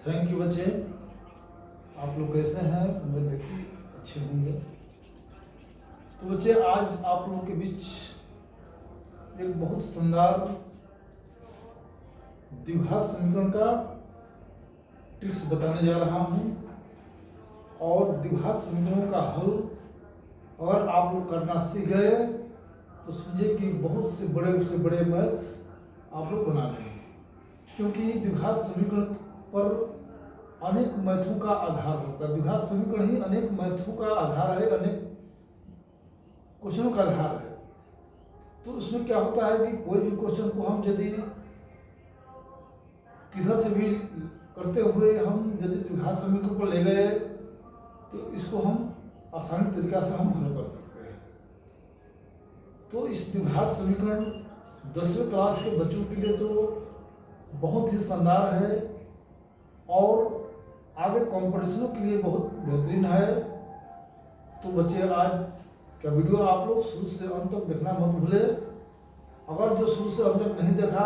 Thank you बच्चे। आप लोग कैसे हैं? उम्मीद है कि अच्छे होंगे। तो बच्चे, आज आप लोगों के बीच एक बहुत शानदार द्विघात समीकरण का ट्रिक्स बताने जा रहा हूं। और द्विघात समीकरणों का हल अगर आप लोग करना सीख गए तो समझिए कि बहुत से बड़े मैथ्स आप लोग बना लेंगे, क्योंकि द्विघात समीकरण पर अनेक मैथों का आधार होता है। द्विघात समीकरण ही अनेक मैथों का आधार है, अनेक क्वेश्चनों का आधार है। तो उसमें क्या होता है कि कोई भी क्वेश्चन को हम यदि किधर से भी करते हुए हम यदि द्विघात समीकरण को ले गए तो इसको हम आसानी तरीका से हम हल कर सकते हैं। तो इस द्विघात समीकरण 10वीं क्लास के बच्चों के लिए तो बहुत ही शानदार है और आगे कॉम्पिटिशनों के लिए बहुत बेहतरीन है। तो बच्चे, आज का वीडियो आप लोग शुरू से अंत तक देखना मत भूले। अगर जो शुरू से अंत तक नहीं देखा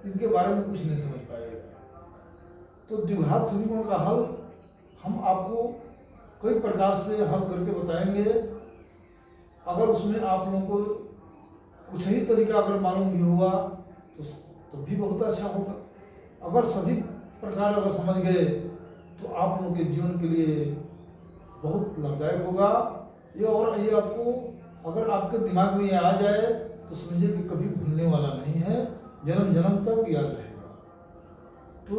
इनके बारे में कुछ नहीं समझ पाएगा। तो द्विघात समीकरण का हल हम आपको कई प्रकार से हल करके बताएंगे। अगर उसमें आप लोगों को कुछ ही तरीका अगर मालूम भी हुआ तो भी बहुत अच्छा होगा। अगर सभी प्रकार अगर समझ गए तो आप लोगों के जीवन के लिए बहुत लाभदायक होगा ये आपको अगर आपके दिमाग में ये आ जाए तो समझिए कि कभी भूलने वाला नहीं है, जन्म जन्म तक याद रहेगा। तो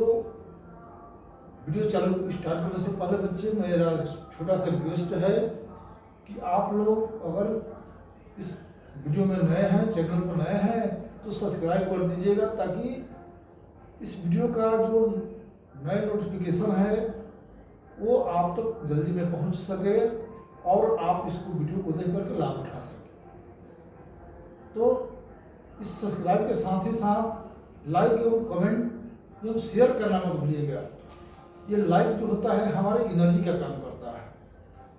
वीडियो चालू स्टार्ट करने से पहले बच्चे, मेरा छोटा सा रिक्वेस्ट है कि आप लोग अगर इस वीडियो में नए हैं, चैनल पर नए हैं, तो सब्सक्राइब कर दीजिएगा, ताकि इस वीडियो का जो नए नोटिफिकेशन है वो आप तक जल्दी में पहुंच सके और आप इसको वीडियो को देख करके लाभ उठा सकें। तो इस सब्सक्राइब के साथ ही साथ लाइक एवं कमेंट एवं शेयर करना मत भूलिएगा। ये लाइक जो होता है हमारे एनर्जी का काम करता है,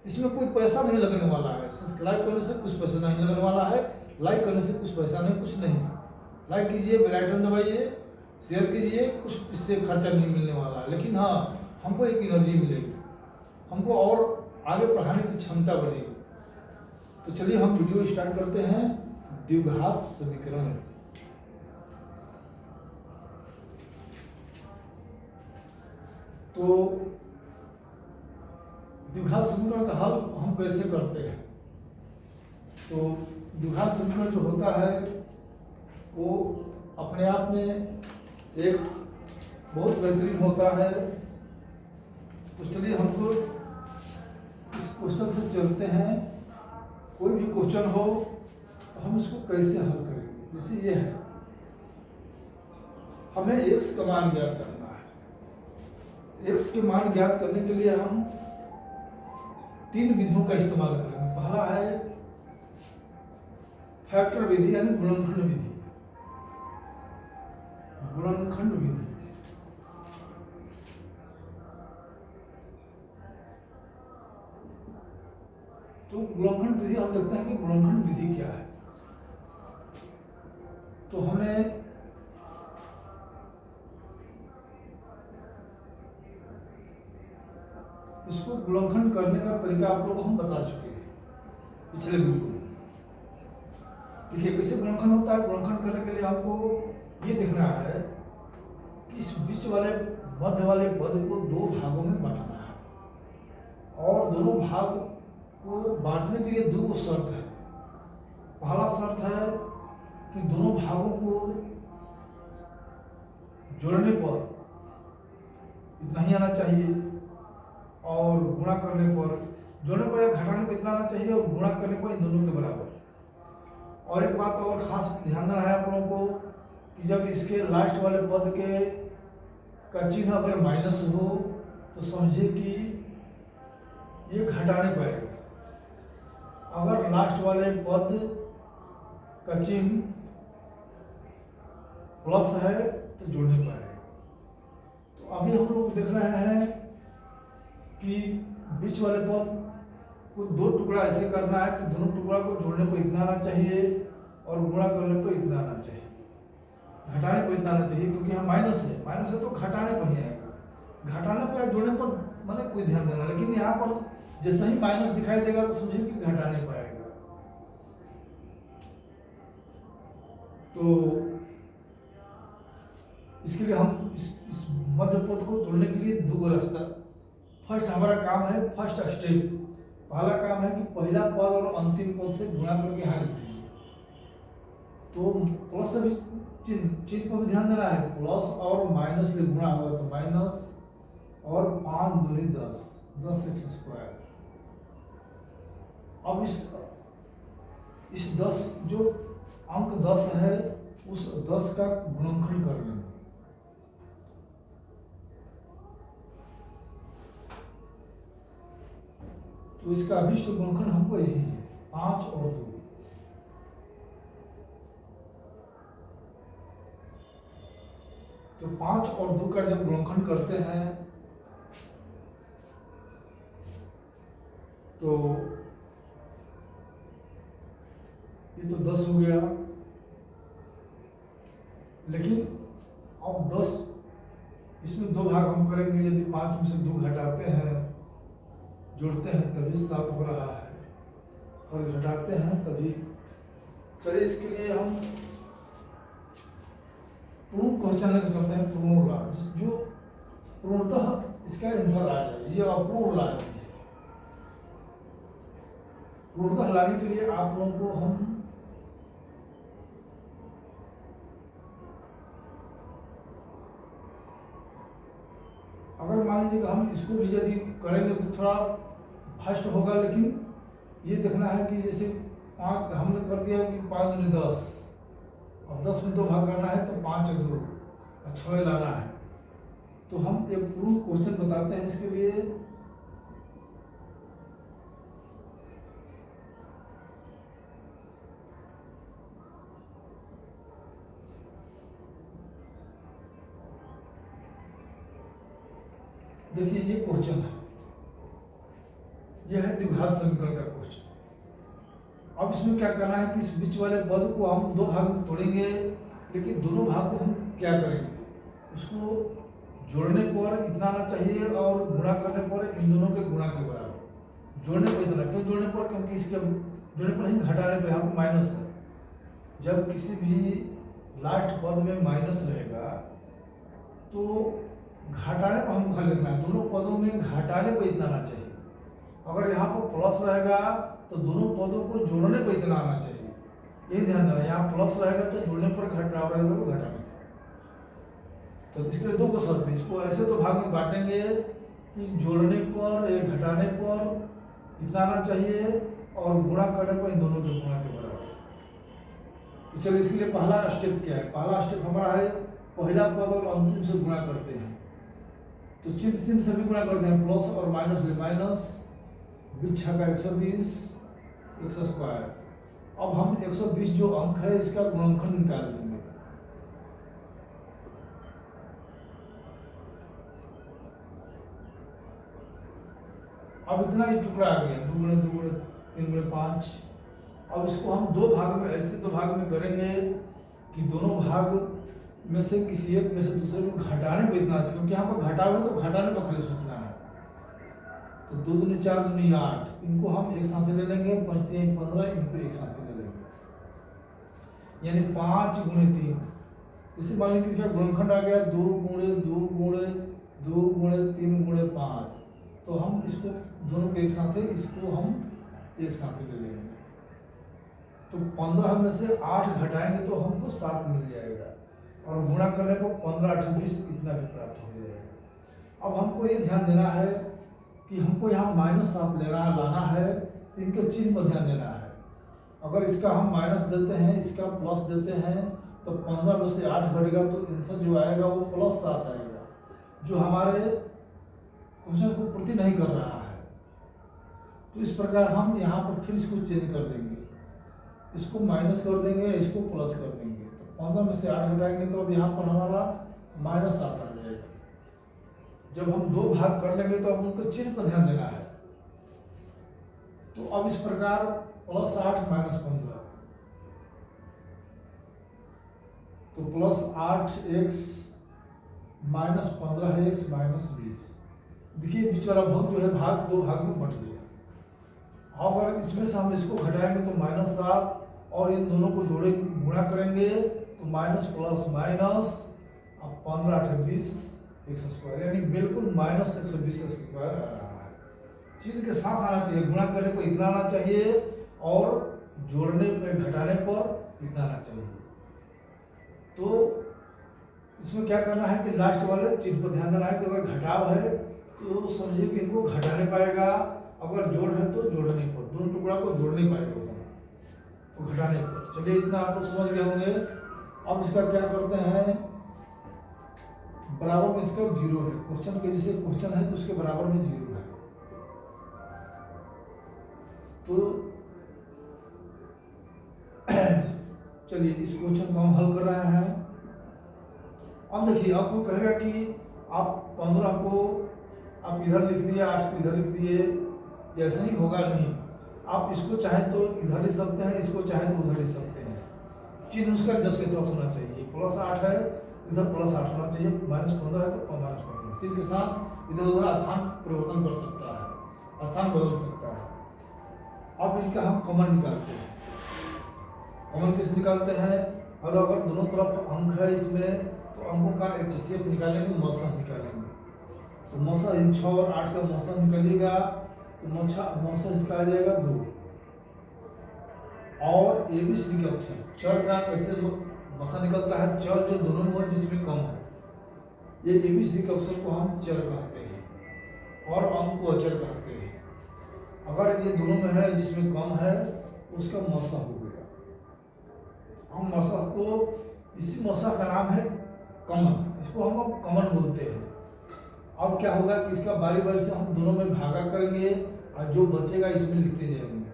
इसमें कोई पैसा नहीं लगने वाला है। सब्सक्राइब करने से कुछ पैसा नहीं लगने वाला है, लाइक करने से कुछ पैसा नहीं, कुछ नहीं। लाइक कीजिए, बेल आइकन दबाइए, शेयर कीजिए, कुछ इससे खर्चा नहीं मिलने वाला है, लेकिन हाँ, हमको एक एनर्जी मिलेगी, हमको और आगे पढ़ाने की क्षमता बढ़ेगी। तो चलिए हम वीडियो स्टार्ट करते हैं। द्विघात समीकरण। तो द्विघात समीकरण का हल हम कैसे करते हैं? तो द्विघात समीकरण जो होता है वो अपने आप में एक बहुत बेहतरीन होता है। तो चलिए हम लोग इस क्वेश्चन से चलते हैं। कोई भी क्वेश्चन हो तो हम इसको कैसे हल करेंगे? जैसे ये है, हमें x का मान ज्ञात करना है। x के मान ज्ञात करने के लिए हम 3 विधियों का इस्तेमाल करेंगे। पहला है फैक्टर विधि, यानी गुणनखंड विधि। गुणनखंड विधि तो गुणनखंड विधि हम देखते हैं कि गुणनखंड विधि क्या है। तो हमने इसको गुणनखंड करने का तरीका आप लोगों को हम बता चुके हैं पिछले वीडियो में। देखिए कैसे गुणनखंड होता है। गुणनखंड करने के लिए आपको ये देखना है कि इस बीच वाले मध्य वाले पद को 2 भागों में बांटना है, और दोनों भाग को बांटने के लिए 2 शर्त है। पहला शर्त है कि दोनों भागों को जोड़ने पर इतना ही आना चाहिए, और गुणा करने पर, जोड़ने पर या घटाने पर इतना आना चाहिए, और गुणा करने पर इन दोनों के बराबर। और एक बात और खास ध्यान देना है आप लोगों को कि जब इसके लास्ट वाले पद के का चिन्ह अगर माइनस हो तो समझिए कि ये घटाने पाएगा। अगर लास्ट वाले पद का चिन्ह प्लस है तो जोड़ने पाएगा। तो अभी हम लोग देख रहे हैं कि बीच वाले पद को 2 टुकड़ा ऐसे करना है कि दोनों टुकड़ा को जोड़ने पर इतना आना चाहिए और गुणा करने पर इतना आना चाहिए, घटाने पर इतना आना चाहिए, क्योंकि यहाँ माइनस है तो घटाने पर ही आएगा। घटाने पर या जोड़ने पर मैंने कोई ध्यान देना, लेकिन यहाँ पर जैसे ही माइनस दिखाई देगा तो समझिए कि घटा नहीं पाएगा। तो इसके लिए हम इस मध्य पद को तोड़ने के लिए दो रास्ता। फर्स्ट हमारा काम है, फर्स्ट स्टेप, पहला काम है कि पहला पद और अंतिम पद से गुणा करके यहाँ लिख दीजिए। तो प्लस अभी चिन्ह पर भी ध्यान देना है, प्लस और माइनस में गुणा होगा तो माइनस और 5 दूनी 10, 10x²। अब इस 10 जो अंक 10 है उस 10 का गुणनखंड कर लेंगे। तो इसका अभिष्ट गुणनखंड हमको यही है, 5 और 2। तो 5 और 2 का जब गुणनखंड करते हैं तो ये तो 10 हो गया, लेकिन अब 10 इसमें दो भाग हम करेंगे। यदि 5 में से 2 घटाते हैं, जोड़ते हैं तभी 7 हो रहा है, और घटाते हैं तभी। चलिए इसके लिए हम पूर्ण क्वेश्चन लेकर चलते हैं। पूर्ण ला जो पूर्णतः इसका आंसर आ जाए, ये अपूर्ण ला है। पूर्णतः लाने के लिए आप लोगों को हम अगर मान लीजिए कि हम इसको भी यदि करेंगे तो थोड़ा फास्ट होगा, लेकिन ये देखना है कि जैसे 5 हमने कर दिया कि 5 दूनी 10, अब 10 में 2 भाग करना है तो 5 और 2 और 6 लाना है। तो हम एक पूर्ण क्वेश्चन बताते हैं इसके लिए। देखिए ये क्वेश्चन है, यह है द्विघात समीकरण का क्वेश्चन। अब इसमें क्या करना है कि इस बीच वाले पद को हम 2 भाग में तोड़ेंगे, लेकिन दोनों भाग को हम क्या करेंगे, उसको जोड़ने पर इतना आना चाहिए और गुणा करने पर इन दोनों के गुणा के बराबर। जोड़ने पर इतना क्यों जोड़ने पर, क्योंकि इसके जोड़ने पर नहीं, घटाने पर यहाँ पर माइनस है। जब किसी भी लास्ट पद में माइनस रहेगा तो घटाने पर हमको खाली देखना है, दोनों पदों में घटाने पर इतना आना चाहिए। अगर यहाँ पर प्लस रहेगा तो दोनों पदों को जोड़ने पर इतना आना चाहिए, यही ध्यान देना। यहाँ प्लस रहेगा तो जोड़ने पर घटा रहेगा तो घटाने पर। तो इसके लिए 2 को शर्त है, इसको ऐसे 2 भाग में बांटेंगे कि जोड़ने पर या घटाने पर इतना आना चाहिए और गुणा करने पर इन दोनों के गुणा के बराबर। तो चलिए इसके लिए पहला स्टेप क्या है, पहला स्टेप हमारा है पहला पद और अंतिम से गुणा करते हैं। तो चिन्ह से भी गुणा करते हैं, प्लस और माइनस में माइनस, 20 का 120 x²। अब हम 120 जो अंक है इसका गुणनखंड निकाल देंगे। अब इतना ही टुकड़ा आ गया, 2 गुणे 2 गुणे 3 गुणे 5। अब इसको हम 2 भाग में, ऐसे 2 भाग में करेंगे कि दोनों भाग में से किसी एक में से दूसरे को घटाने पर इतना चाहिए, क्योंकि यहाँ पर घटाव है तो घटाने पर खाली सोचना है। तो 2 दूनी 4 दूनी 8, इनको हम एक साथ ले लेंगे, 5 3 15, इनको एक साथ ले लेंगे, यानी 5 गुणे 3। इसी मान लीजिए इसका गुणनखंड आ गया 2 गुणे 2 गुणे 2 गुणे 3 गुणे 5। तो हम इसको दोनों को एक साथ, इसको हम एक साथ ले लेंगे। तो 15 में से 8 घटाएंगे तो हमको 7 मिल जाएगा, और गुणा करने को 15 8 20 इतना भी प्राप्त हो जाएगा। अब हमको ये ध्यान देना है कि हमको यहाँ -7 लाना है, तो इनके चिन्ह पर ध्यान देना है। अगर इसका हम माइनस देते हैं, इसका प्लस देते हैं, तो 15 में से 8 घटेगा तो आंसर जो आएगा वो +7 आएगा, जो हमारे क्वेश्चन को पूर्ति नहीं कर रहा है। तो इस प्रकार हम यहाँ पर फिर इसको चेंज कर देंगे, इसको माइनस कर देंगे, इसको प्लस कर देंगे। तो 15 में से 8 घटाएंगे तो अब यहाँ पर हमारा -7 आ जाएगा। जब हम 2 भाग कर लेंगे तो अब उनको चिन्ह पर ध्यान देना है। तो अब इस प्रकार +8 -15, तो +8x -15x -20। देखिए बीच वाला भाग जो है भाग दो भाग में बट गया। अगर इसमें से हम इसको घटाएंगे तो -7 और इन दोनों को जोड़े गुणा करेंगे तो माइनस प्लस माइनस, अब 15 8 20 100 यानी बिल्कुल -120 स्क्वायर आ रहा है। चिन्ह के साथ आना चाहिए, गुणा करने पर इतना आना चाहिए और जोड़ने में घटाने पर इतना आना चाहिए। तो इसमें क्या करना है कि लास्ट वाले चिन्ह पर ध्यान देना है कि अगर घटाव है तो समझिए कि इनको घटा नहीं पाएगा, अगर जोड़ है तो जोड़ने पर, दोनों टुकड़ा को जोड़ नहीं पाएगा तो घटाने पर। चलिए इतना आप लोग समझ गए होंगे। अब इसका क्या करते हैं, बराबर में इसका 0 है, क्वेश्चन के जैसे क्वेश्चन है तो उसके बराबर में 0 है। तो चलिए इस क्वेश्चन को हम हल कर रहे हैं। अब देखिए आपको कहेगा कि आप 15 को आप इधर लिख दिए, 8 को इधर लिख दिए, ऐसा ही होगा नहीं। आप इसको चाहे तो इधर लिख सकते हैं, इसको चाहे तो उधर लिख सकते हैं। चिन्ह उसका जस के तस होना चाहिए। +8 है इधर +8 होना चाहिए, -15 है तो -15। चिन्ह के साथ इधर उधर स्थान परिवर्तन कर सकता है, स्थान बदल सकता है। अब इनका हम कॉमन निकालते हैं। कॉमन कैसे निकालते हैं, अगर दोनों तरफ अंक है इसमें तो अंकों का HCF निकालेंगे, मौसम निकालेंगे। तो मौसम 6 और 8 का मौसम निकलेगा तो मौसम इसका आ जाएगा 2। और ABCD के अक्षर चर का कैसे मौसम निकलता है, चर जो दोनों में हो जिसमें कम हो, ये ABCD के अक्षर को हम चर कहते हैं और अंक को अचर कहते हैं। अगर ये दोनों में है जिसमें कम है उसका मौसम हो गया। हम मौसम को, इसी मौसम का नाम है कमन, इसको हम कमन बोलते हैं। अब क्या होगा कि इसका बारी बारी से हम दोनों में भागा करेंगे और जो बचेगा इसमें लिखते जाएंगे।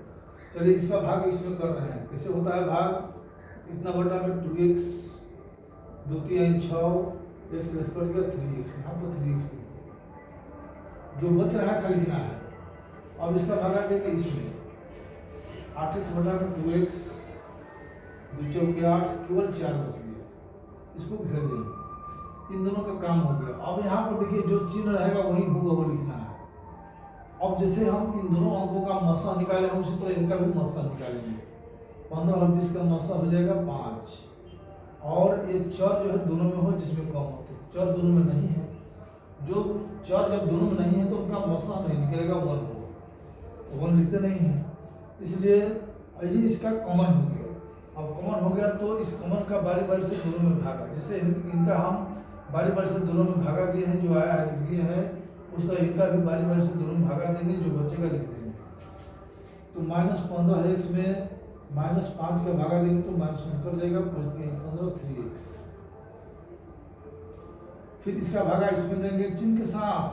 चलिए इसका भाग इसमें कर रहे हैं, कैसे होता है भाग, इतना बटा में 2x 2 3 6 x स्क्वायर का 3x, यहाँ पर 3x जो बच रहा है खाली लिखना है। अब इसका भागा देंगे इसमें 8x बटा में 2x 2 चौके 8, केवल 4 बच गया, इसको घेर देंगे। इन दोनों का काम हो गया। अब यहाँ पर देखिए जो चिन्ह रहेगा वही हुबहू लिखना है। अब जैसे हम इन दोनों अंकों का मौसा निकाले हैं उसी तरह इनका भी मौसा निकालेंगे। 15 और 20 का मौसा हो जाएगा 5। और ये चर जो है दोनों में हो जिसमें कम हो, तो चर दोनों में नहीं है, जो चर जब दोनों में नहीं है तो उनका मौसा नहीं निकलेगा, 1 हो, तो 1 लिखते नहीं है, इसलिए ये इसका कॉमन हो गया। अब कॉमन हो गया तो इस कॉमन का बारी बारी से दोनों में भागा, जैसे इनका हम बारी बारी से दोनों में भागा दिए हैं, जो आया है लिख दिए हैं, उस तरह इनका भी बारी बारी से दोनों में भागा देंगे, जो बचेगा लिख देंगे। तो -15x में -5 का भागा देंगे तो -1 कर जाएगा, 15 3x। फिर इसका भागा इसमें देंगे चिन्ह के साथ,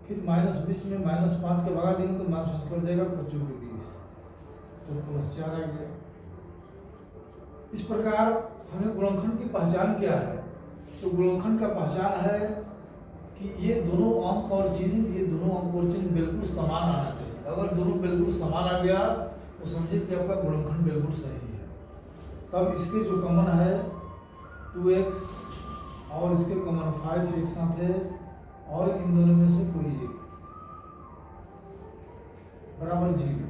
फिर -20 में -5 का भागा देंगे तो -5 कर जाएगा, 25 के 20, तो +4 आ गया। इस प्रकार हमें गुणनखंड की पहचान क्या है, तो गुणनखंड का पहचान है कि ये दोनों अंक और चिन्ह, ये दोनों अंक और चिन्ह बिल्कुल समान आना चाहिए। अगर दोनों बिल्कुल समान आ गया तो समझिए कि आपका गुणनखंड बिल्कुल सही है। तब इसके जो कॉमन है 2x और इसके कॉमन 5 एक साथ है, और इन दोनों में से कोई एक बराबर 0।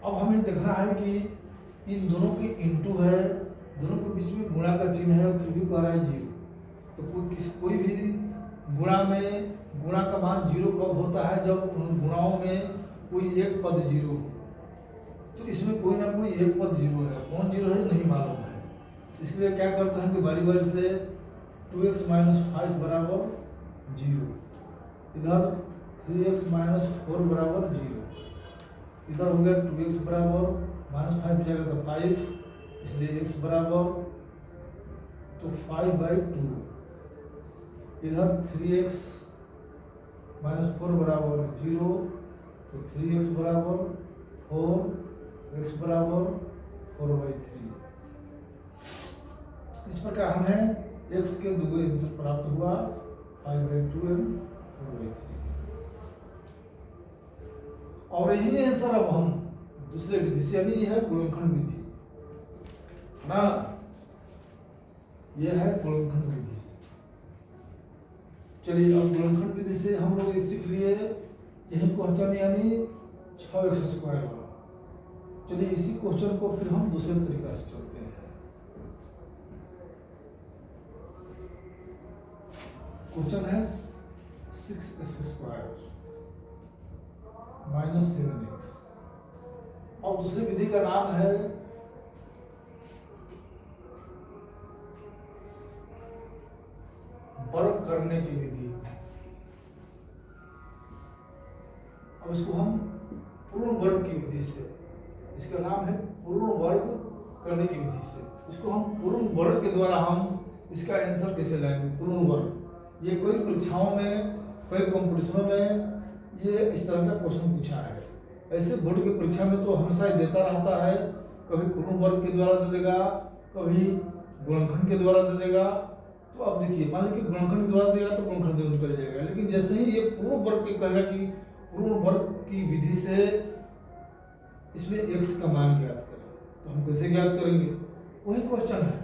अब हमें देखना है कि इन दोनों के इंटू है, दोनों के बीच में गुणा का चिन्ह है और फिर भी कह रहा है 0। तो कोई भी गुणा में गुणा का मान 0 कब होता है, जब उन गुणाओं में कोई एक पद 0 हो। तो इसमें कोई ना कोई एक पद 0 है, कौन 0 है नहीं मालूम है, इसलिए क्या करते हैं कि बारी बारी से 2x - 5 बराबर 0, इधर 3x - 4 बराबर 0, इधर हो गया 2x बराबर -5 जाएगा तो 5, इसलिए x बराबर तो 5/2, इधर 3x - 4 बराबर 0, तो 3x बराबर 4, x बराबर 4/3। इस प्रकार हमें x के दुगने आंसर प्राप्त हुआ, 5/2 and 4/3। और यही आंसर अब हम दूसरे विधि से, यानी यह है गुणनखंड विधि ना, यह है गुणनखंड विधि से। चलिए अब गुणनखंड विधि से हम लोग ये सीख लिए यही क्वेश्चन यानी 6x स्क्वायर वाला। चलिए इसी क्वेश्चन को फिर हम दूसरे तरीका से चलते हैं। क्वेश्चन है 6x स्क्वायर माइनस 7x और दूसरी विधि का नाम है वर्ग करने की विधि। अब इसको हम पूर्ण वर्ग की विधि से, इसका नाम है पूर्ण वर्ग करने की विधि से, इसको हम पूर्ण वर्ग के द्वारा हम इसका आंसर कैसे लाएंगे। पूर्ण वर्ग ये कोई परीक्षाओं में कई कंपटीशनों में ये इस तरह का क्वेश्चन पूछा है। ऐसे बोर्ड की परीक्षा में तो हमेशा ही देता रहता है, कभी पूर्ण वर्ग के द्वारा दे देगा, कभी गुणनखंड के द्वारा दे देगा। तो अब देखिए मान लीजिए गुणनखंड के द्वारा देगा तो गुणनखंड निकल जाएगा, लेकिन जैसे ही ये पूर्ण वर्ग के कहेगा कि पूर्ण वर्ग की विधि से इसमें x का मान ज्ञात करें, तो हम कैसे ज्ञात करेंगे, वही क्वेश्चन है।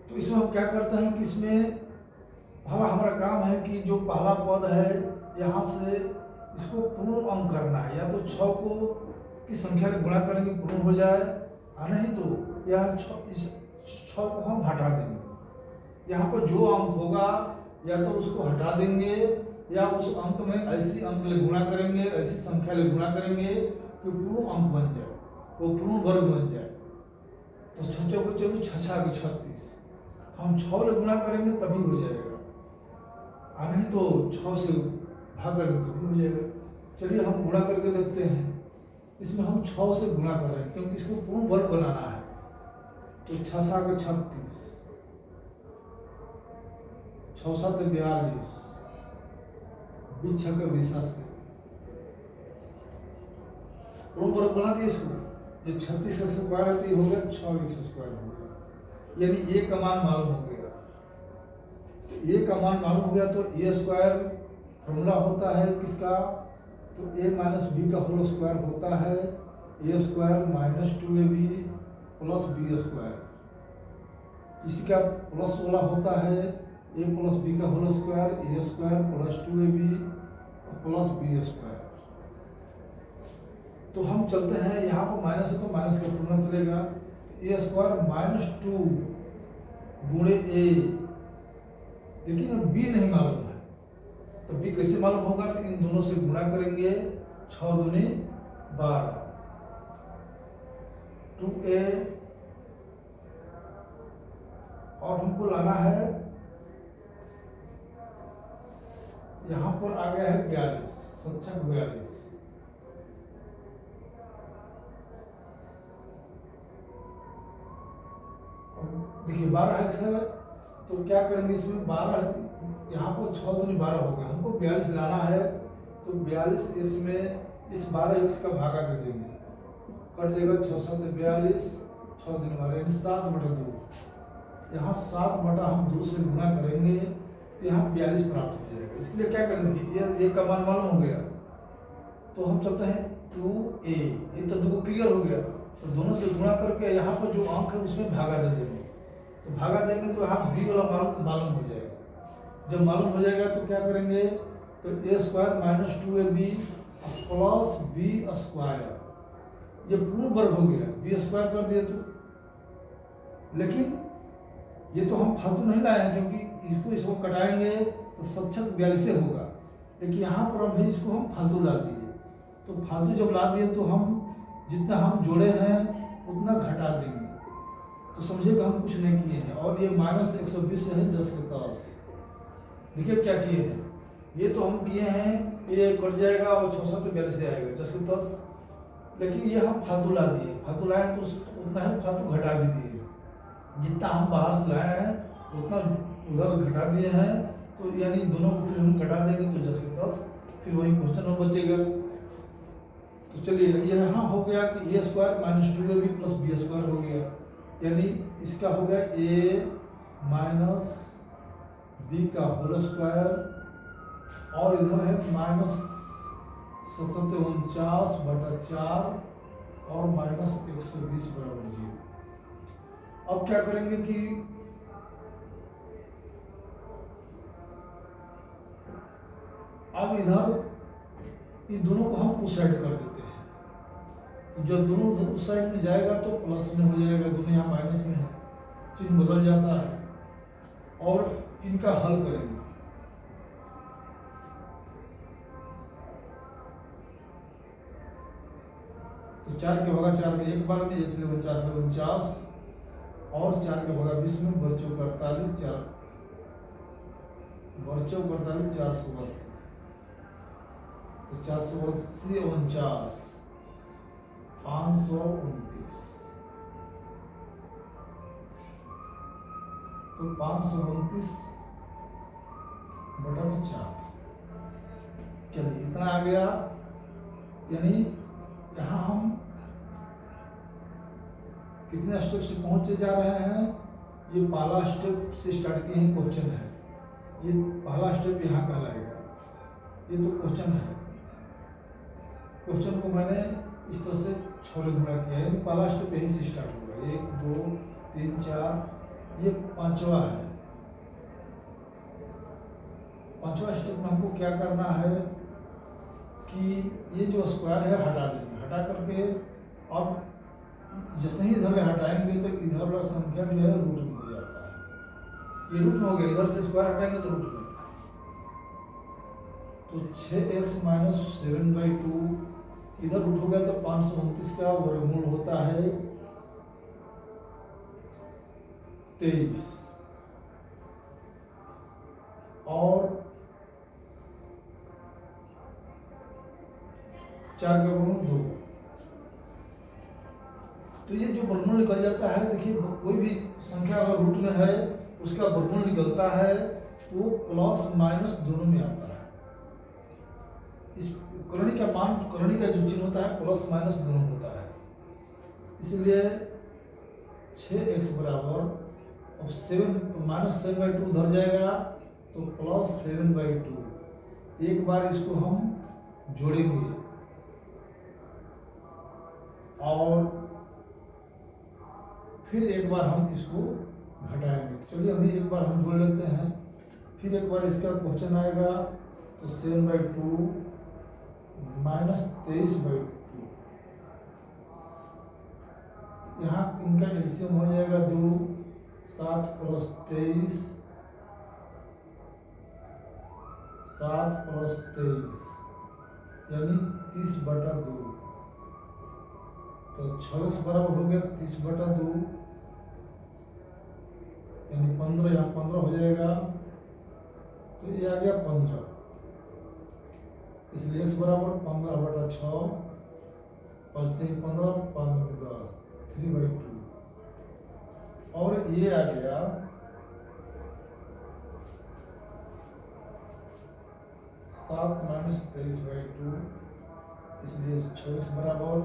तो इसमें हम क्या करते हैं कि इसमें हमारा काम है कि जो पहला पद है यहाँ से इसको पूर्ण अंक करना है, या तो 6 को की संख्या में गुणा करेंगे पूर्ण हो जाए, और नहीं तो यह 6 को हम हटा देंगे। यहाँ पर जो अंक होगा या तो उसको हटा देंगे या उस अंक में ऐसी अंक ले गुणा करेंगे, ऐसी संख्या ले गुणा करेंगे कि पूर्ण अंक बन जाए, वो पूर्ण वर्ग बन जाए। तो 6 को चलो 6 की 36 हम 6 ले गुणा करेंगे तभी हो जाएगा, और नहीं तो 6 से भाग करेंगे तभी हो जाएगा। चलिए हम गुणा करके देखते हैं। इसमें हम 6 से गुणा कर रहे हैं क्योंकि इसको पूर्ण वर्ग बनाना है। तो 6 का 36, 6 7 42, 20 6 का 20 से पूर्ण वर्ग बना दिए इसको। ये 36 का स्क्वायर है तो ये हो गया 6x स्क्वायर हो गया, यानी a का मान मालूम हो गया। तो a का मान मालूम हो गया तो a स्क्वायर फॉर्मूला होता है किसका, तो a माइनस बी का होल स्क्वायर होता है a square minus 2ab plus B square. इसी का प्लस वाला होता है a प्लस बी का whole square a square plus 2ab plus B square. तो हम चलते हैं यहाँ पर माइनस है तो माइनस का फॉर्मूला चलेगा, a स्क्वायर माइनस 2 गुणे a, लेकिन अब b नहीं मालूम है तो b कैसे मालूम होगा, तो इन दोनों से गुणा करेंगे, 6 दूनी 12, 2a और हमको लाना है, यहाँ पर आ गया है 42, 42। देखिए 12x है तो क्या करेंगे, इसमें 12 यहाँ पर 6 दूनी 12 हो गया, हमको 42 लाना है तो 42x में इस 12x का भागा दे देंगे, कट जाएगा 6 7 42, 6 दूनी 12 यानी 7/2। यहाँ 7 हम 2 से गुणा करेंगे तो यहाँ 42 प्राप्त हो जाएगा। इसके लिए क्या करेंगे, ये का मान मालूम हो गया तो हम चलते हैं 2a, ये तो 2 क्लियर हो गया, तो दोनों से गुणा करके यहाँ पर जो अंक है उसमें भागा दे देंगे। तो भागा देंगे तो यहाँ b वाला मालूम हो जाएगा। जब मालूम हो जाएगा तो क्या करेंगे, तो a square minus 2ab plus B square, ये पूर्ण वर्ग हो गया, बी स्क्वायर कर दिए तो। लेकिन ये तो हम फालतू नहीं लाए हैं क्योंकि इसको कटाएंगे तो 42 होगा, लेकिन यहाँ पर अभी इसको हम फालतू ला दिए। तो फालतू जब ला दिए तो हम जितना हम जोड़े हैं उतना घटा देंगे, तो समझिएगा हम कुछ नहीं किए हैं। और ये माइनस 120 है 10 के 10, देखिए क्या किए हैं, ये तो हम किए हैं, ये कट जाएगा और 6 7 42 से आएगा 10 के 10, लेकिन ये हम फालतू ला दिए, फालतू लाए तो उतना ही फालतू घटा भी दिए, जितना हम बाहर से लाए हैं उतना उधर घटा दिए हैं। तो यानी दोनों को फिर हम घटा देंगे तो 10 के 10, फिर वही क्वेश्चन में बचेगा। तो चलिए ये यहाँ हो गया कि a square minus 2ab plus B square हो गया, यानी इसका हो गया a माइनस बी का होल स्क्वायर, और इधर है माइनस 749/4 और माइनस 120 बराबर 0। अब क्या करेंगे कि अब इधर इन दोनों को हम उस साइड कर देते हैं, तो जब दोनों उधर उस साइड में जाएगा तो प्लस में हो जाएगा, दोनों यहाँ माइनस में है, चिन्ह बदल जाता है। और इनका हल करेंगे। तो 4 के भगा 4 में एक बार में 1 से 49 से 49 और 4 के भगा 20 में बच्चों का 48 4 बच्चों का 48 480, तो 480 49 529, तो 529 बटा में 4। चलिए इतना आ गया। यानी यहाँ हम कितने स्टेप से पहुंचे जा रहे हैं? ये पहला स्टेप से स्टार्ट किए हैं, क्वेश्चन है, ये पहला स्टेप यहाँ का लगेगा, ये तो क्वेश्चन है। क्वेश्चन को मैंने इस तरह से छोले गुणा किया है, पहला स्टेप यहीं से स्टार्ट होगा। 1 2 3 4, ये पांचवा है। पांचवा स्टेप में हमको क्या करना है कि ये जो स्क्वायर है हटा देंगे, हटा करके अब जैसे ही इधर हटाएंगे तो इधर वाला संख्या जो है रूट में हो जाता है। ये रूट में हो गया, इधर से स्क्वायर हटाएंगे तो रूट में, तो 6x माइनस 7/2 इधर रूट हो गया, तो 529 का वर्गमूल होता है 23 और 4 का वर्गमूल 2। तो ये जो वर्गमूल निकल जाता है, देखिए कोई भी संख्या अगर रूट में है उसका वर्गमूल निकलता है तो प्लस माइनस दोनों में आता है। इस करणी का मान, करणी का जो चिन्ह होता है प्लस माइनस दोनों होता है, इसलिए 6x बराबर अब 7 माइनस 7/2 उधर जाएगा तो प्लस 7/2। एक बार इसको हम जोड़ेंगे और फिर एक बार हम इसको घटाएंगे। चलिए अभी एक बार हम जोड़ लेते हैं, फिर एक बार इसका क्वेश्चन आएगा तो 7/2 माइनस 23/2, यहाँ इनका एलसीएम हो जाएगा 2, 7 प्लस 23, 7 प्लस 23 यानी 30/2, तो 26 बराबर हो गया 30/2 यानी 15, यहाँ 15 हो जाएगा, तो ये आ गया 15, इसलिए x बराबर 15/6, 5 3 15, 5 10, 3/2 और ये आ गया 7 माइनस 23/2, इसलिए 26 बराबर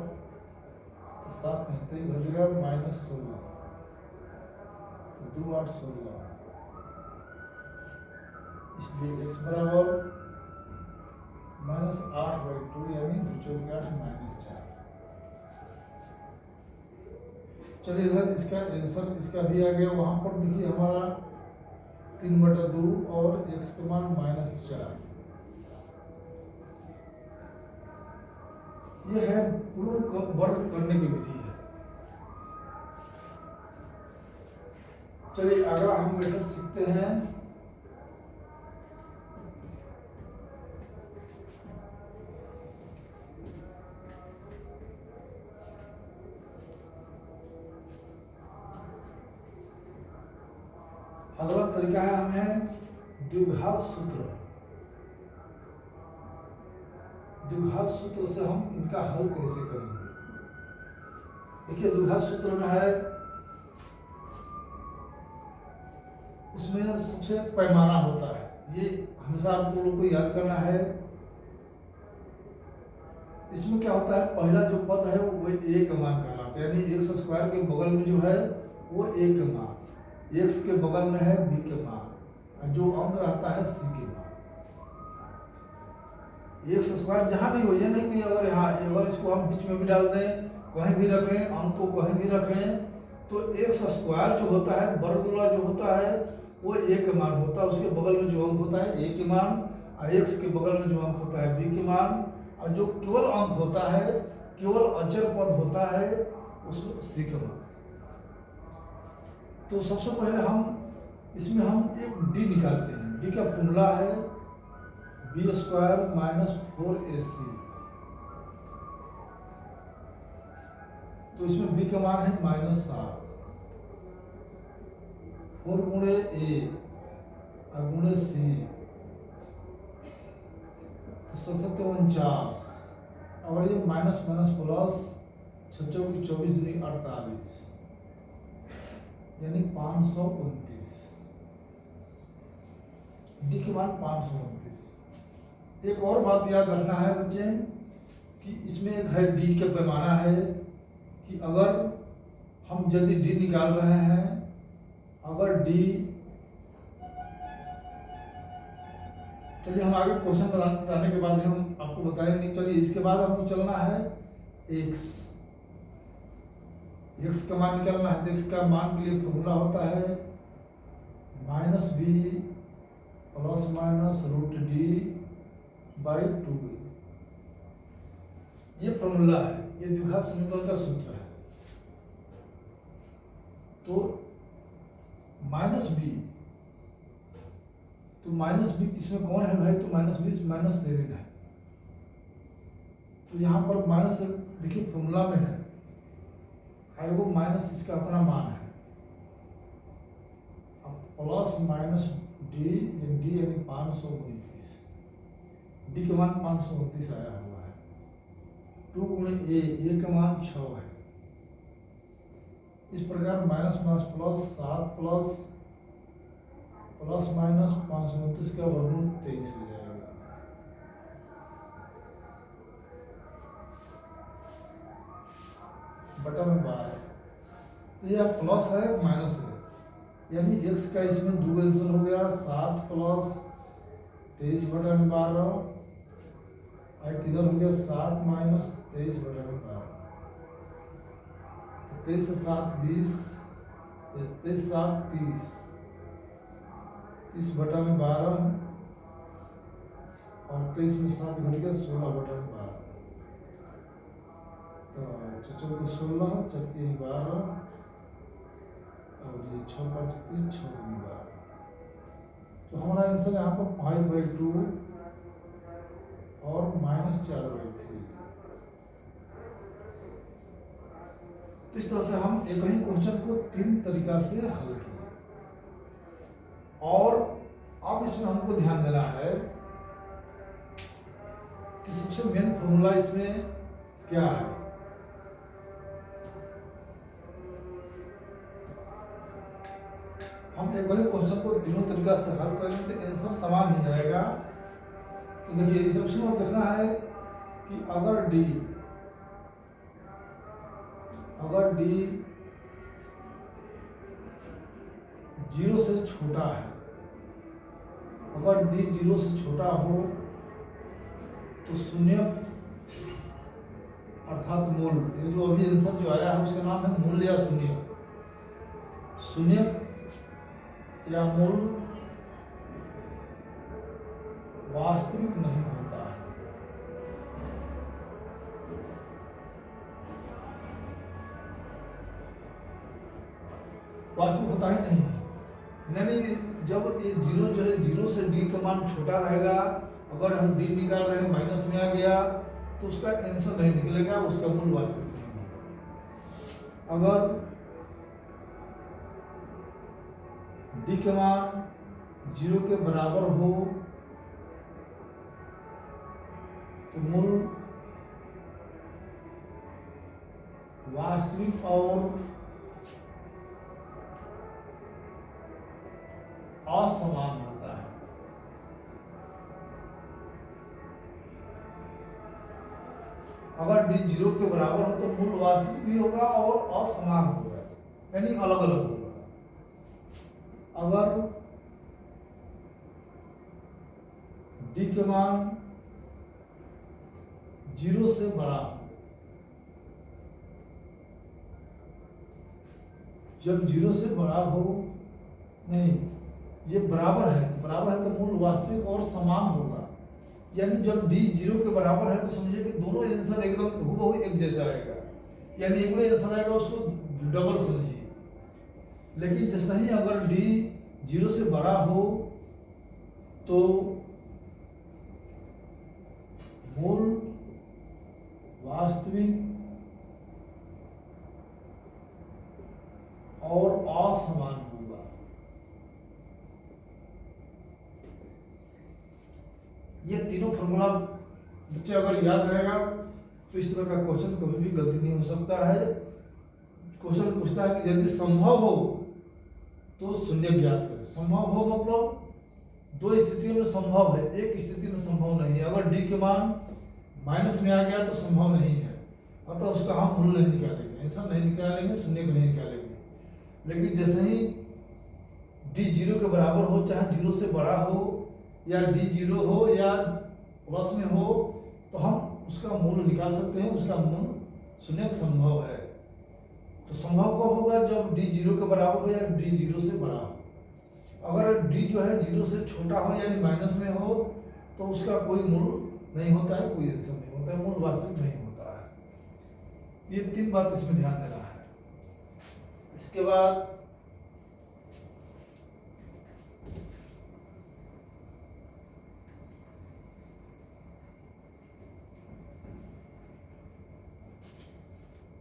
7 में 23 घटेगा माइनस 16, 2 8 16, इसलिए x बराबर माइनस 8/2 यानी 2×8 माइनस 4। चलिए इधर इसका आंसर इसका भी आ गया। वहां पर देखिए हमारा 3/2 और x का मान -4। यह है पूर्ण वर्ग करने की विधि है। चलिए अगला हम मेथड सीखते हैं। अगला तरीका है हमें द्विघात सूत्र। द्विघात सूत्र से हम इनका हल कैसे करेंगे? देखिए द्विघात सूत्र में है, उसमें सबसे पैमाना होता है, ये हमेशा आपको लोग को याद करना है। इसमें क्या होता है, पहला जो पद है वो a का मान कहलाता है, यानी x² के बगल में जो है वो a का मान, x के बगल में है b के मान, और जो अंक रहता है c के मान। x² जहाँ भी हो, ये नहीं कि अगर यहाँ अगर इसको हम बीच में भी डाल दें, कहीं भी रखें, अंक को कहीं भी रखें, तो x² जो होता है वर्ग वाला जो होता है वो a का मान होता है, उसके बगल में जो अंक होता है a के मान, x के बगल में जो अंक होता है b के मान, और जो केवल अंक होता है, केवल अचर पद होता है, उसको c के मान। तो सबसे पहले इसमें हम एक d निकालते हैं। d का फॉर्मूला है b² - 4ac। तो इसमें b का मान है -7, 4 गुणे a और गुणे c, तो 49, और ये माइनस माइनस प्लस 6 की 24 दूनी 48, यानी 529। डी के मान 529। एक और बात याद रखना है बच्चे कि इसमें एक है डी का पैमाना है कि अगर हम यदि डी निकाल रहे हैं, अगर डी, चलिए हम आगे क्वेश्चन बताने के बाद हम आपको बताएंगे। चलिए इसके बाद हमको चलना है x का मान निकालना है। तो x का मान के लिए फॉर्मूला होता है -b ± √d/2। ये फॉर्मूला है, ये द्विघात समीकरण का सूत्र है। तो -b, तो -b इसमें कौन है भाई? तो -b -7 है। तो यहाँ पर माइनस देखिए फॉर्मूला में है, आई वो माइनस इसका अपना मान है, अब प्लस माइनस डी यानी 529। डी के मान 529 आया हुआ है। 2 गुणे ए का मान 6 है। इस प्रकार minus minus plus 7 plus minus 529 का वर्गमूल 23 हो जाएगा। बटा में 12, तो यह प्लस है माइनस है, यानी x का इसमें 2 आंसर हो गया। 7 प्लस 23 बटा में 12, और किधर हो गया 7 माइनस 23 बटा में 12। 23 से 7 20, 23 7 30, 30 बटा में 12, और 23 में 7 घट गया 16 बटा में 12। तो 4 को 16, 4 12, और ये 6 5 30, 6 12। तो हमारा आंसर यहाँ पर 5/2 और -4/3। तो इस तरह से हम एक ही क्वेश्चन को 3 तरीका से हल किए। और अब इसमें हमको ध्यान देना है कि सबसे मेन फॉर्मूला इसमें क्या है। हम एक ही क्वेश्चन को तीनों तरीका से हल करेंगे तो आंसर समान ही आएगा। तो देखिए इस ऑप्शन में देखना है कि अगर d 0 से छोटा है, अगर d 0 से छोटा हो तो शून्य अर्थात मूल, ये जो अभी आंसर जो आया है उसका नाम है मूल या शून्य। शून्य या मूल वास्तविक नहीं होता है। वास्तविक होता ही नहीं, यानी जब ये 0 जो है 0 से d का मान छोटा रहेगा, अगर हम d निकाल रहे हैं माइनस में आ गया तो उसका आंसर नहीं निकलेगा, उसका मूल वास्तविक नहीं होगा। अगर d का मान 0 के बराबर हो तो मूल वास्तविक और असमान होता है। अगर d 0 के बराबर हो तो मूल वास्तविक भी होगा और असमान होगा, यानी अलग अलग होगा। अगर d के मान 0 से बड़ा हो, जब 0 से बड़ा हो, नहीं ये बराबर है तो मूल वास्तविक और समान होगा। यानी जब डी 0 के बराबर है तो समझिए कि दोनों आंसर एकदम हूबहू एक जैसा आएगा, यानी एक ही आंसर आएगा, उसको डबल समझिए। लेकिन जैसे ही अगर डी 0 से बड़ा हो तो मूल वास्तविक और असमान होगा। ये तीनों फॉर्मूला बच्चे अगर याद रहेगा तो इस तरह का क्वेश्चन कभी भी गलती नहीं हो सकता है। क्वेश्चन पूछता है कि यदि संभव हो तो शून्य ज्ञात करें। संभव हो मतलब दो स्थितियों में संभव है, एक स्थिति में संभव नहीं है। अगर डी के मान माइनस में आ गया तो संभव नहीं है, अतः उसका हम मूल नहीं निकालेंगे, आंसर नहीं निकालेंगे, शून्य को नहीं निकालेंगे। लेकिन जैसे ही डी 0 के बराबर हो, चाहे 0 से बड़ा हो या डी 0 हो या प्लस में हो, तो हम उसका मूल निकाल सकते हैं। उसका मूल शून्य संभव है। तो संभव कब होगा? जब डी 0 के बराबर हो या डी 0 से बड़ा हो। अगर डी जो है 0 से छोटा हो यानी माइनस में हो तो उसका कोई मूल नहीं होता है, कोई आंसर नहीं होता है, मूल वास्तविक नहीं होता है। ये तीन बात इसमें ध्यान देना है। इसके बाद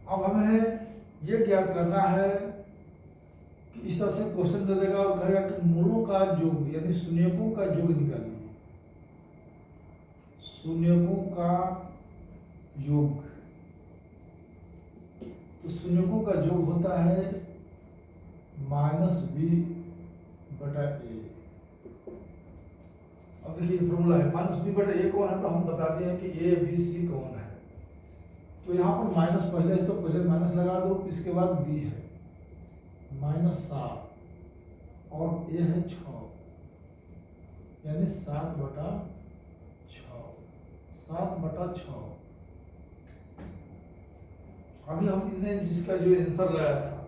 अब हमें ये ज्ञात करना है कि इस तरह से क्वेश्चन दे देगा और कहेगा कि मूलों का योग यानी शून्यकों का योग निकालिए। शून्यकों का योग, तो शून्यकों का योग होता है -b/a। अब देखिए फॉर्मूला है -b/a कौन है, तो हम बता दिए हैं कि a b c कौन है। तो यहाँ पर माइनस पहले है तो पहले माइनस लगा दो, इसके बाद b है -7 और a है 6 यानी 7/6। 7/6। अभी हम इसने जिसका जो आंसर लाया था,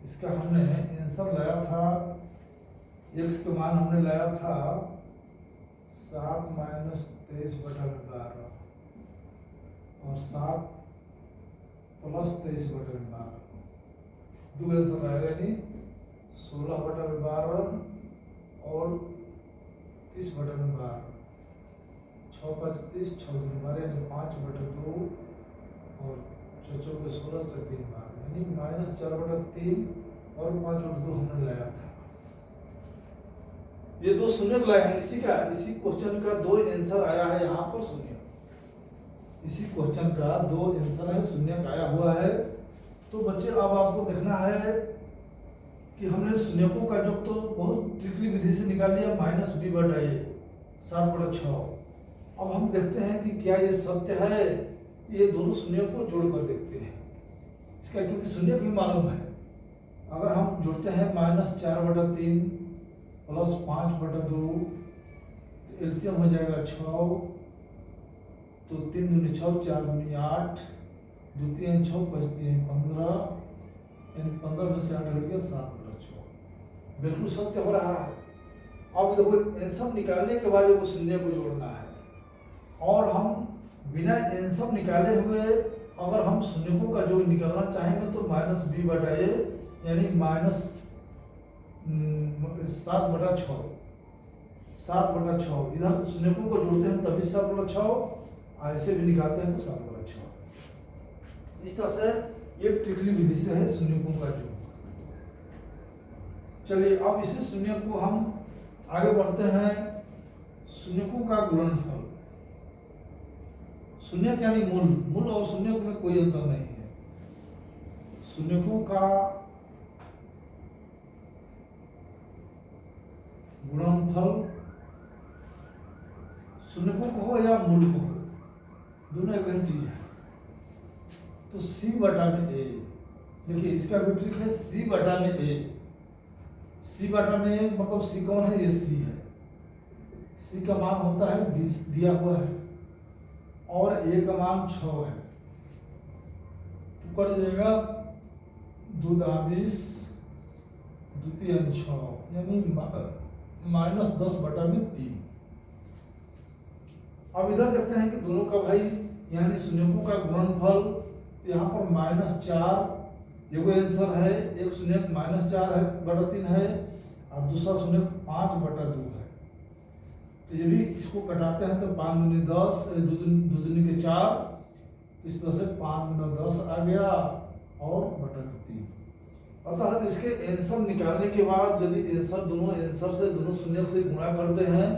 इसका हमने आंसर लाया था, x के मान हमने लाया था 7 - 23/12 और 7 + 23/12। दो आंसर लाया यानी 16/12 और 30/12। 6 × 5 = 30, 6 × 2 = यानी 5/2 और 6 × 4 = 16, 4 × 3 = 12 यानी -4/3 और 5/2 हमने लाया था। ये दो शून्य लाए हैं। इसी क्वेश्चन का दो आंसर आया है यहाँ पर शून्य। इसी क्वेश्चन का दो आंसर है, शून्य आया हुआ है। तो बच्चे अब आपको देखना है कि हमने शून्यकों का योग तो बहुत ट्रिकली विधि से निकाल लिया, -b/a 7/6। अब हम देखते हैं कि क्या ये सत्य है। ये दोनों शून्य को जोड़कर देखते हैं इसका, क्योंकि शून्य भी मालूम है। अगर हम जोड़ते हैं -4/3 + 5/2 तो एलसीएम हो जाएगा 6, तो 3 दूनी 6, 4 दूनी 8, 2 3 6, 5 3 15, यानी 15 में से 8 हट गया 7/6। बिल्कुल सत्य हो रहा है। अब देखो आंसर निकालने के बाद वो शून्य को जोड़ना है, और हम बिना आंसर निकाले हुए अगर हम शून्यकों का योग निकालना चाहेंगे तो -b/a यानी -7/6 इधर शून्यकों को जोड़ते हैं तभी 7/6, ऐसे भी निकालते हैं तो 7/6। इस तरह से ये ट्रिकली विधि से है शून्यकों का योग। चलिए अब इसी शून्य को हम आगे बढ़ते हैं। शून्यकों का गुणनफल। शून्य यानी मूल और शून्य में कोई अंतर नहीं है। शून्यकों का गुणनफल, शून्यकों को हो या मूल को हो, दोनों एक ही चीज है। तो c/a, देखिए इसका भी ट्रिक है c/a। c/a मतलब c कौन है? ये c है। c का मान होता है 20 दिया हुआ है और a का मान 6 है, तो कट जाएगा 2 × 20 2 × 6 यानी -10/3। अब इधर देखते हैं कि दोनों का भाई यानी शून्यकों का गुणनफल, यहाँ पर -4 एगो आंसर है, एक शून्यक -4 है बटा 3 है और दूसरा शून्यक 5 बटा 2 है। तो ये भी इसको कटाते हैं तो 5 दूनी 10, 2 दूनी के 4, इस तरह से 5 गुना 10 आ गया और बटा 3। अतः इसके आंसर निकालने के बाद यदि आंसर दोनों आंसर से दोनों शून्य से गुणा करते हैं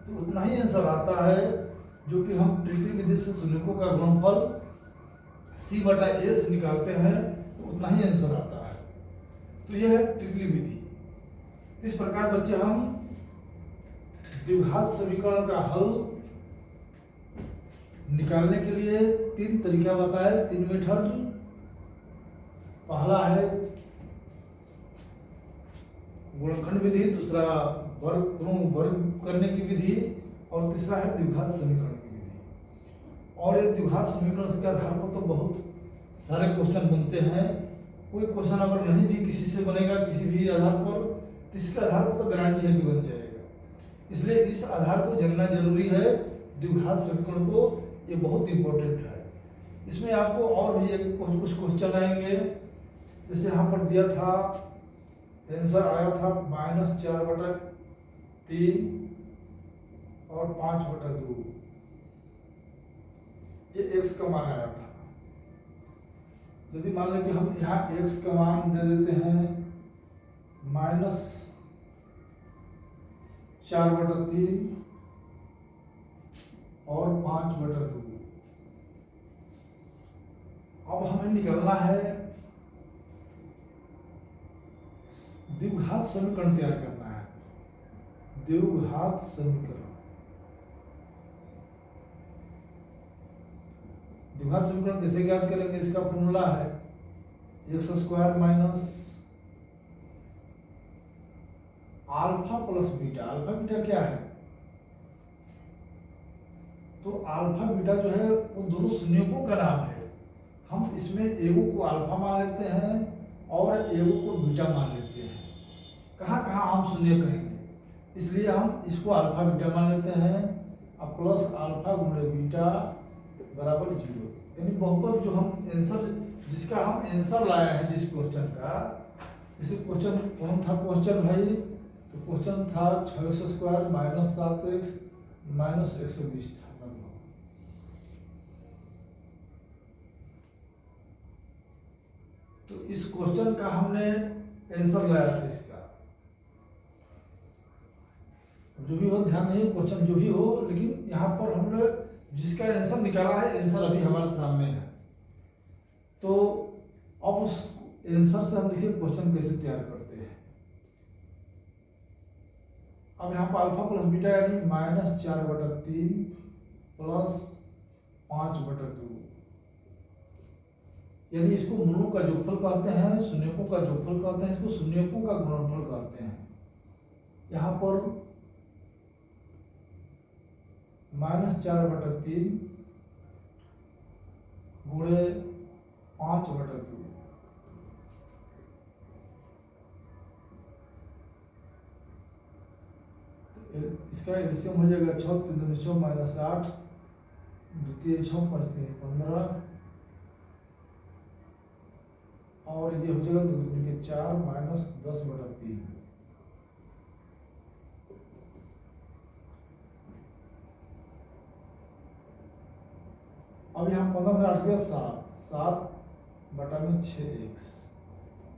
तो उतना ही आंसर आता है जो कि हम ट्रिपल विधि से शून्यकों का गुणनफल C बटा A से निकालते हैं तो उतना ही आंसर आता है। तो यह है ट्रिपल विधि। इस प्रकार बच्चे हम द्विघात समीकरण का हल निकालने के लिए 3 तरीका बताए, 3 मेथड। पहला है गुणनखंड विधि, दूसरा वर्ग करने की विधि और तीसरा है द्विघात समीकरण की विधि। और ये द्विघात समीकरण के आधार पर तो बहुत सारे क्वेश्चन बनते हैं। कोई क्वेश्चन अगर नहीं भी किसी से बनेगा किसी भी आधार पर, तो इसके आधार पर तो गारंटी है कि बन जाएगा। इसलिए इस आधार को जानना जरूरी है द्विघात समीकरण को, ये बहुत इंपॉर्टेंट है। इसमें आपको और भी कुछ क्वेश्चन आएंगे, जैसे यहाँ पर दिया था आंसर आया था -4 बटा 3 और 5 बटा 2, ये x का मान आया था। यदि मान लें कि हम यहाँ x का मान दे देते हैं -4 बटा 3 और 5 बटा 2। अब हमें निकालना है द्विघात समीकरण तैयार करना है। द्विघात समीकरण, द्विघात समीकरण कैसे ज्ञात करेंगे? इसका फॉर्मूला है x² minus alpha plus beta. Alpha beta क्या है? तो अल्फा बीटा जो है वो दोनों शून्यकों का नाम है। हम इसमें एगो को अल्फा मान लेते हैं और एगो को बीटा मान लेते हैं। कहाँ कहाँ हम शून्य कहेंगे, इसलिए हम इसको अल्फा बीटा मान लेते हैं। अब प्लस अल्फा गुणे बीटा बराबर 0। यानी बहुपद जो हम आंसर जिसका हम आंसर लाए हैं जिस क्वेश्चन का, जैसे क्वेश्चन कौन था क्वेश्चन भाई? तो क्वेश्चन था 6x² माइनस 7x माइनस 120 था। तो इस क्वेश्चन का हमने आंसर लाया था इसका, जो भी हो ध्यान नहीं, क्वेश्चन जो भी हो, लेकिन यहाँ पर हमने जिसका आंसर निकाला है, आंसर अभी हमारे सामने है। तो अब उस आंसर से हम देखिए क्वेश्चन कैसे तैयार करते हैं। अब यहाँ पर अल्फा प्लस बीटा यानी -4 बटा 3 प्लस 5 बटा 2, यानी इसको मूलों का जोगफल कहते हैं, शून्यकों का जोगफल कहते हैं, इसको शून्यकों का गुणनफल कहते हैं। यहाँ पर -4 बटा 3 गुणे 5 बटा 2, इसका एलसीएम हो जाएगा 6 3 दूनी 6 माइनस 8 द्वितीय 6 5 3 15 और ये हो जाएगा 2 दूनी के 4 माइनस 10 बटा 3। अब यहाँ 15 में 8 गया 7 बटा में 6x,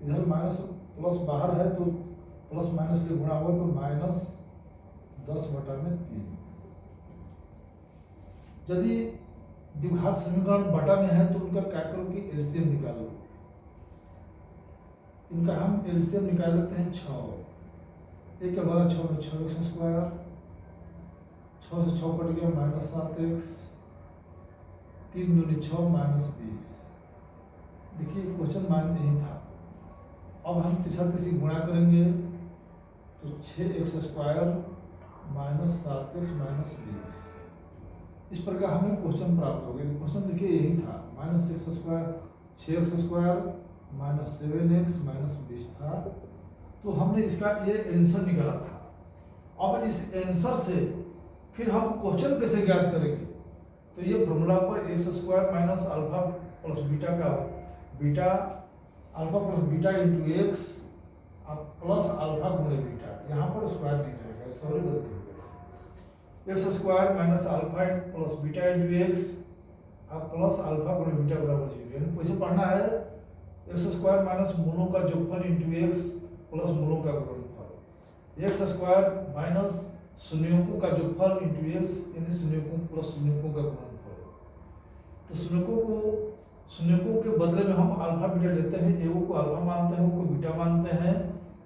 इधर माइनस प्लस बाहर है तो प्लस माइनस के गुणा हुआ तो -10 बटा में 3। यदि द्विघात समीकरण बटा में है तो उनका क्या करो कि एलसीएम निकालो। इनका हम एलसीएम निकाल लेते हैं 6। एक के बाद 6 में 6x², 6 से 6 कट गया -7x, 3 दूनी 6 माइनस 20। देखिए क्वेश्चन मान यही था। अब हम तीसरी गुणा करेंगे तो 6x² माइनस 7x माइनस 20। इस प्रकार हमें क्वेश्चन प्राप्त हो गया। क्वेश्चन देखिए यही था, -6x² 6x² minus 7x minus 20 था। तो हमने इसका ये आंसर निकाला था। अब इस आंसर से फिर हम क्वेश्चन कैसे ज्ञात करेंगे? तो ये फॉर्मूला पर x square minus alpha plus beta का beta alpha plus beta into x plus alpha गुणे बीटा, यहाँ पर स्क्वायर नहीं रहेगा, सॉरी गलती हो गई। X square minus alpha plus beta into x plus alpha गुणे बीटा बराबर 0। यानी कैसे पढ़ना है, एक्स स्क्वायर माइनस मूलों का जोगफल इंटू एक्स प्लस मूलों का गुणनफल, एक्स स्क्वायर माइनस शून्यों का जोगफल इंटू एक्स यानी शून्यों प्लस शून्यों का गुणनफल। तो शून्यों के बदले में हम अल्फा बीटा लेते हैं, एगो को अल्फा मानते हैं, को बीटा मानते हैं।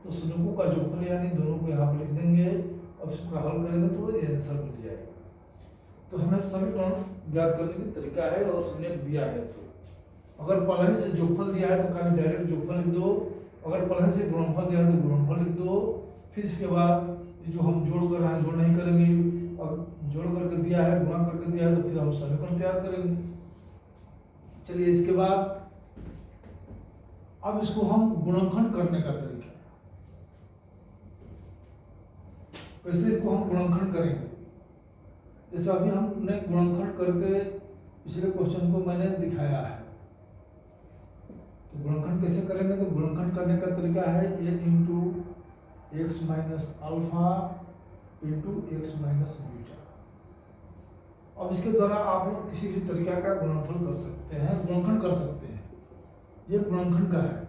तो शून्यों का जोगफल यानी दोनों को यहाँ पर लिख देंगे। अब इसका हल करेंगे तो ये आंसर मिल जाएगा। तो हमें समीकरण ज्ञात करने की तरीका है और शून्य दिया है, तो अगर पहले ही से जोगफल दिया है तो खाली डायरेक्ट जोगफल लिख दो, अगर पहले से गुणनफल दिया है तो गुणनफल लिख दो। फिर इसके बाद जो हम जोड़ कर रहे हैं जोड़ नहीं करेंगे, अब जोड़ करके दिया है गुणा करके दिया है तो फिर हम समीकरण तैयार करेंगे। चलिए इसके बाद अब इसको हम गुणनखंड करने का तरीका, कैसे इसको हम गुणनखंड करेंगे। जैसे अभी हमने गुणनखंड करके पिछले क्वेश्चन को मैंने दिखाया है, तो गुणनखंड कैसे करेंगे, तो गुणनखंड करने का तरीका है a into x minus alpha into x minus beta. अब इसके द्वारा आप लोग किसी भी तरीका का गुणनफल कर सकते हैं, गुणनखंड कर सकते हैं। ये गुणनखंड का है,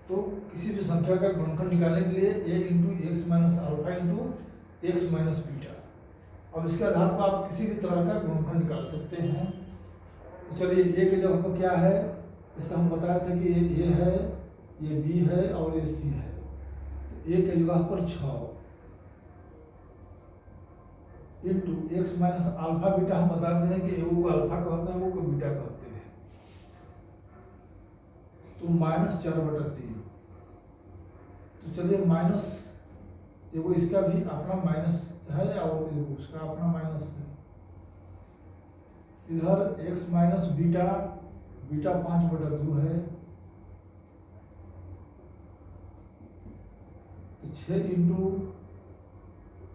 तो किसी भी संख्या का गुणनखंड निकालने के लिए a into x minus alpha into x minus beta. अब इसके आधार पर आप किसी भी तरह का गुणनखंड निकाल सकते हैं। तो चलिए ए की जगह पर क्या है, जैसे हम बताए थे कि ये ए है, ये बी है और ये सी है। तो ए की जगह पर 6 into x minus alpha beta. हम बताते हैं कि एगो को अल्फा कहते हैं, वो को बीटा कहते हैं। तो -4/3। तो चलिए माइनस एगो इसका भी अपना माइनस है और एगो उसका अपना माइनस है। इधर x माइनस बीटा, बीटा 5/2 है। तो 6 into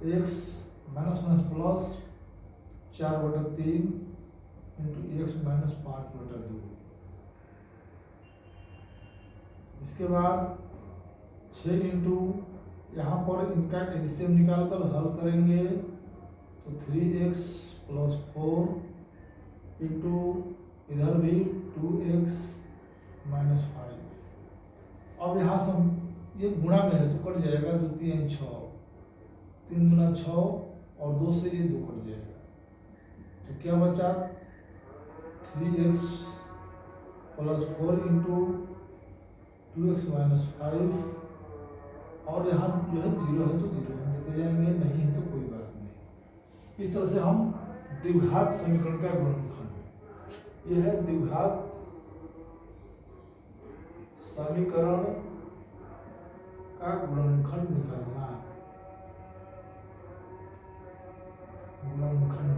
x minus minus plus 4/3 into x minus 5/2। इसके बाद 6 इंटू यहाँ पर इनका एलसीएम निकाल कर हल करेंगे तो 3x प्लस 4 इंटू इधर भी 2x माइनस 5। अब यहाँ से ये गुणा में है तो कट जाएगा, 2 3 6, 3 दूना 6 और 2 से ये 2 कट जाएगा। तो क्या बचा 3x plus 4 into 2x minus 5। और यहाँ जो है 0 है तो 0 हम देते जाएंगे, नहीं है तो कोई बात नहीं। इस तरह से हम द्विघात समीकरण का गुणनखंड, यह है द्विघात समीकरण का गुणनखंड निकालना। गुणनखंड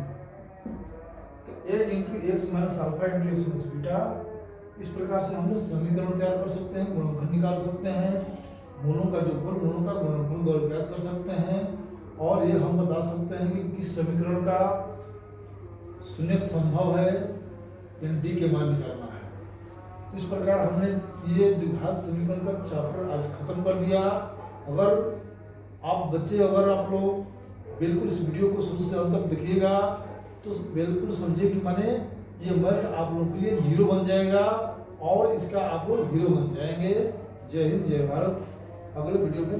तो a into x minus alpha into x minus beta, इस प्रकार से हम लोग समीकरण तैयार कर सकते हैं, गुणनखंड निकाल सकते हैं, मूलों का जोगफल मूलों का गुणनफल ज्ञात कर सकते हैं। और ये हम बता सकते हैं कि किस समीकरण का शून्य संभव है, डी के मान निकालना है। तो इस प्रकार हमने ये द्विघात समीकरण का चैप्टर आज खत्म कर दिया। अगर आप बच्चे अगर आप लोग बिल्कुल इस वीडियो को शुरू से अंत तक देखिएगा तो बिल्कुल समझिए कि माने ये मैथ आप लोग के लिए 0 बन जाएगा और इसका आप लोग हीरो बन जाएंगे। जय हिंद, जय भारत। अगले वीडियो में